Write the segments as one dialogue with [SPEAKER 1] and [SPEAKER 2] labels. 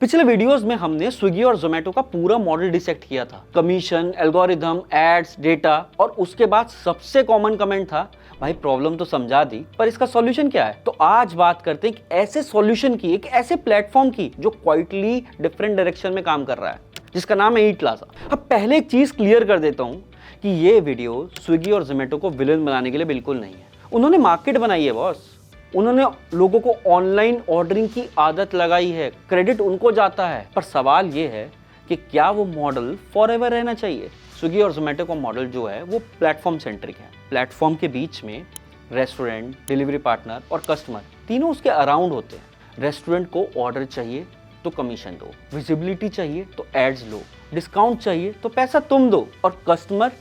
[SPEAKER 1] पिछले वीडियोस में हमने स्विगी और जोमेटो का पूरा मॉडल डिसेक्ट किया था, कमीशन, एल्गोरिथम, एड्स, डेटा, और उसके बाद सबसे कॉमन कमेंट था, भाई प्रॉब्लम तो समझा दी पर इसका सॉल्यूशन क्या है। तो आज बात करते हैं एक ऐसे सॉल्यूशन की, एक ऐसे प्लेटफॉर्म की जो क्वाइटली डिफरेंट डायरेक्शन में काम कर रहा है, जिसका नाम है ईट प्लाजा। अब पहले एक चीज क्लियर कर देता हूं कि ये वीडियो स्विगी और जोमेटो को विलेन बनाने के लिए बिल्कुल नहीं है। उन्होंने मार्केट बनाई है बॉस, उन्होंने लोगों को ऑनलाइन ऑर्डरिंग की आदत लगाई है, क्रेडिट उनको जाता है। पर सवाल ये है कि क्या वो मॉडल फॉरएवर रहना चाहिए। स्विगी और जोमेटो का मॉडल जो है वो प्लेटफॉर्म सेंट्रिक है। प्लेटफॉर्म के बीच में रेस्टोरेंट, डिलीवरी पार्टनर और कस्टमर तीनों उसके अराउंड होते हैं। रेस्टोरेंट को ऑर्डर चाहिए तो कमीशन दो, विजिबिलिटी चाहिए तो एड्स लो, डिस्काउंट चाहिए तो पैसा तुम दो, और कस्टमर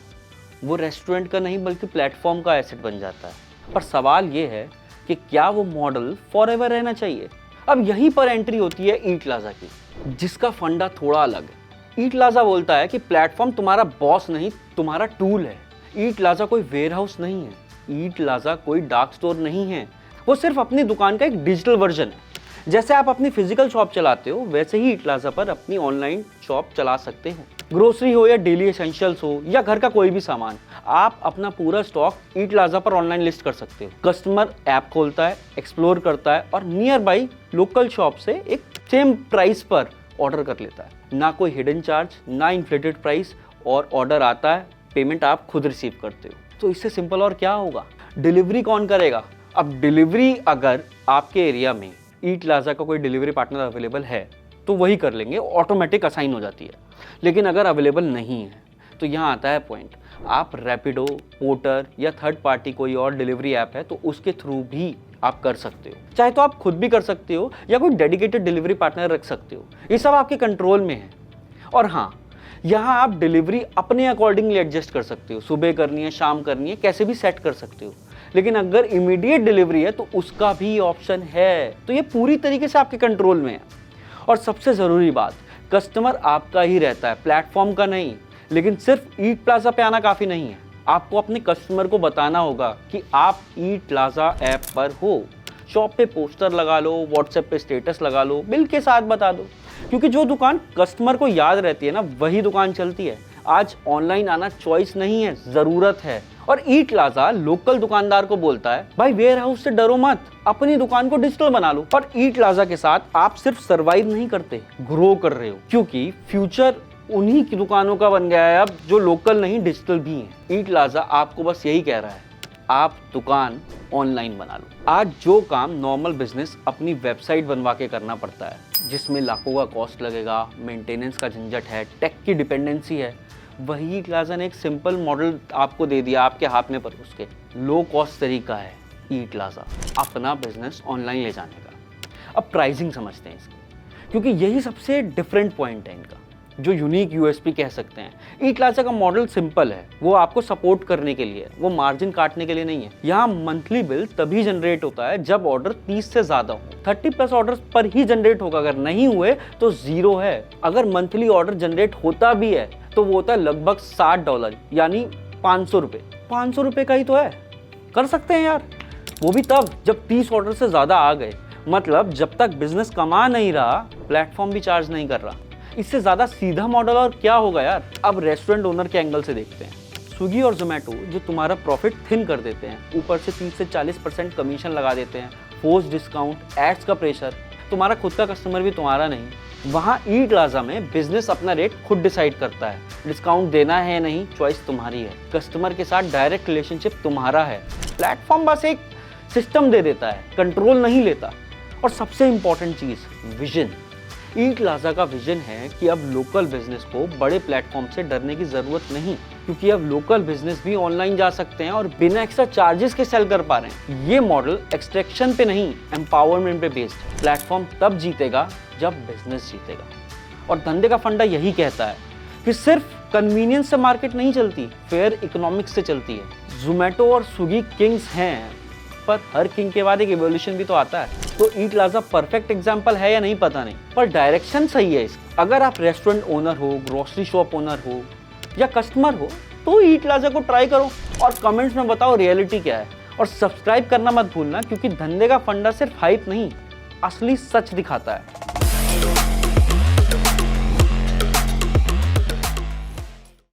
[SPEAKER 1] वो रेस्टोरेंट का नहीं बल्कि प्लेटफॉर्म का एसेट बन जाता है। पर सवाल ये है कि क्या वो मॉडल फॉरएवर रहना चाहिए। अब यहीं पर एंट्री होती है ईट प्लाजा की, जिसका फंडा थोड़ा अलग है। ईट प्लाजा बोलता है कि प्लेटफॉर्म तुम्हारा बॉस नहीं, तुम्हारा टूल है। ईट प्लाजा कोई वेयरहाउस नहीं है, ईट प्लाजा कोई डार्क स्टोर नहीं है, वो सिर्फ अपनी दुकान का एक डिजिटल वर्जन है। जैसे आप अपनी फिजिकल शॉप चलाते हो वैसे ही ईट प्लाजा पर अपनी ऑनलाइन शॉप चला सकते हो। ग्रोसरी हो या डेली एसेंशियल्स हो या घर का कोई भी सामान, आप अपना पूरा स्टॉक ईट प्लाजा पर ऑनलाइन लिस्ट कर सकते हो। कस्टमर ऐप खोलता है, एक्सप्लोर करता है और नियर बाई लोकल शॉप से एक सेम प्राइस पर ऑर्डर कर लेता है। ना कोई हिडन चार्ज, ना इन्फ्लेटेड प्राइस, और ऑर्डर आता है, पेमेंट आप खुद रिसीव करते हो। तो इससे सिंपल और क्या होगा। डिलीवरी कौन करेगा। अब डिलीवरी अगर आपके एरिया में ईट प्लाजा का कोई डिलीवरी पार्टनर अवेलेबल है तो वही कर लेंगे, ऑटोमेटिक असाइन हो जाती है। लेकिन अगर अवेलेबल नहीं है तो यहाँ आता है पॉइंट, आप रैपिडो, पोर्टर या थर्ड पार्टी कोई और डिलीवरी ऐप है तो उसके थ्रू भी आप कर सकते हो। चाहे तो आप खुद भी कर सकते हो या कोई डेडिकेटेड डिलीवरी पार्टनर रख सकते हो, ये सब आपके कंट्रोल में है। और हाँ, यहाँ आप डिलीवरी अपने अकॉर्डिंगली एडजस्ट कर सकते हो, सुबह करनी है, शाम करनी है, कैसे भी सेट कर सकते हो। लेकिन अगर इमीडिएट डिलीवरी है तो उसका भी ऑप्शन है, तो ये पूरी तरीके से आपके कंट्रोल में है। और सबसे ज़रूरी बात, कस्टमर आपका ही रहता है, प्लेटफॉर्म का नहीं। लेकिन सिर्फ ईट प्लाजा पे आना काफ़ी नहीं है, आपको अपने कस्टमर को बताना होगा कि आप ईट प्लाजा ऐप पर हो। शॉप पे पोस्टर लगा लो, व्हाट्सएप पे स्टेटस लगा लो, बिल के साथ बता दो, क्योंकि जो दुकान कस्टमर को याद रहती है ना, वही दुकान चलती है। आज ऑनलाइन आना चॉइस नहीं है, ज़रूरत है। और ईट प्लाजा लोकल दुकानदार को बोलता है, भाई वेयर हाउस से डरो मत, अपनी दुकान को डिजिटल बना लो। और ईट प्लाजा के साथ आप सिर्फ सर्वाइव नहीं करते, ग्रो कर रहे हो, क्योंकि फ्यूचर उन्हीं की दुकानों का बन गया है अब, जो लोकल नहीं डिजिटल भी हैं। ईट प्लाजा आपको बस यही कह रहा है, आप दुकान ऑनलाइन बना लो। आज जो काम नॉर्मल बिजनेस अपनी वेबसाइट बनवा के करना पड़ता है, जिसमें लाखों का कॉस्ट लगेगा, मेंटेनेंस का झंझट है, टेक की डिपेंडेंसी है, वही ईट प्लाजा ने एक सिंपल मॉडल आपको दे दिया, आपके हाथ में परोस के। लो कॉस्ट तरीका है ईट प्लाजा अपना बिजनेस ऑनलाइन ले जाने का। अब प्राइसिंग समझते हैं इसकी, क्योंकि यही सबसे डिफरेंट पॉइंट है इनका, जो यूनिक यूएसपी कह सकते हैं। ईट प्लाजा का मॉडल सिंपल है, वो आपको सपोर्ट करने के लिए, वो मार्जिन काटने के लिए नहीं है। यहाँ मंथली बिल तभी जनरेट होता है जब ऑर्डर 30 से ज्यादा हो, 30+ ऑर्डर्स पर ही जनरेट होगा। अगर नहीं हुए तो जीरो है। अगर मंथली ऑर्डर जनरेट होता भी है तो वो होता है लगभग $60, यानी 500 रुपये। 500 रुपये का ही तो है, कर सकते हैं यार। वो भी तब जब 30 ऑर्डर से ज्यादा आ गए, मतलब जब तक बिजनेस कमा नहीं रहा, प्लेटफॉर्म भी चार्ज नहीं कर रहा। इससे ज़्यादा सीधा मॉडल और क्या होगा यार। अब रेस्टोरेंट ओनर के एंगल से देखते हैं। स्विगी और जोमेटो जो तुम्हारा प्रॉफिट थिन कर देते हैं, ऊपर से 30 से 40% कमीशन लगा देते हैं, फोर्स डिस्काउंट, एड्स का प्रेशर, तुम्हारा खुद का कस्टमर भी तुम्हारा नहीं। वहाँ ईट प्लाजा में बिजनेस अपना रेट खुद डिसाइड करता है, डिस्काउंट देना है या नहीं चॉइस तुम्हारी है, कस्टमर के साथ डायरेक्ट रिलेशनशिप तुम्हारा है। प्लेटफॉर्म बस एक सिस्टम दे देता है, कंट्रोल नहीं लेता। और सबसे इंपॉर्टेंट चीज़, विजन। ईट प्लाजा का विजन है कि अब लोकल बिजनेस को बड़े प्लेटफॉर्म से डरने की जरूरत नहीं, क्योंकि अब लोकल बिजनेस भी ऑनलाइन जा सकते हैं और बिना एक्स्ट्रा चार्जेस के सेल कर पा रहे हैं। ये मॉडल एक्सट्रैक्शन पे नहीं, एम्पावरमेंट पे बेस्ड है। प्लेटफॉर्म तब जीतेगा जब बिजनेस जीतेगा। और धंधे का फंडा यही कहता है कि सिर्फ कन्वीनियंस से मार्केट नहीं चलती, फेयर इकोनॉमिक्स से चलती है। जोमेटो और स्विगी किंग्स हैं, पर हर किंग के बाद एक इवोल्यूशन भी तो आता है। तो ईट प्लाजा परफेक्ट एग्जांपल है या नहीं पता नहीं, पर डायरेक्शन सही है इसका। अगर आप रेस्टोरेंट ओनर हो, ग्रोसरी शॉप ओनर हो या कस्टमर हो तो ईट प्लाजा को ट्राई करो और कमेंट्स में बताओ रियलिटी क्या है। और सब्सक्राइब करना मत भूलना, क्योंकि धंधे का फंडा सिर्फ हाइप नहीं, असली सच दिखाता है।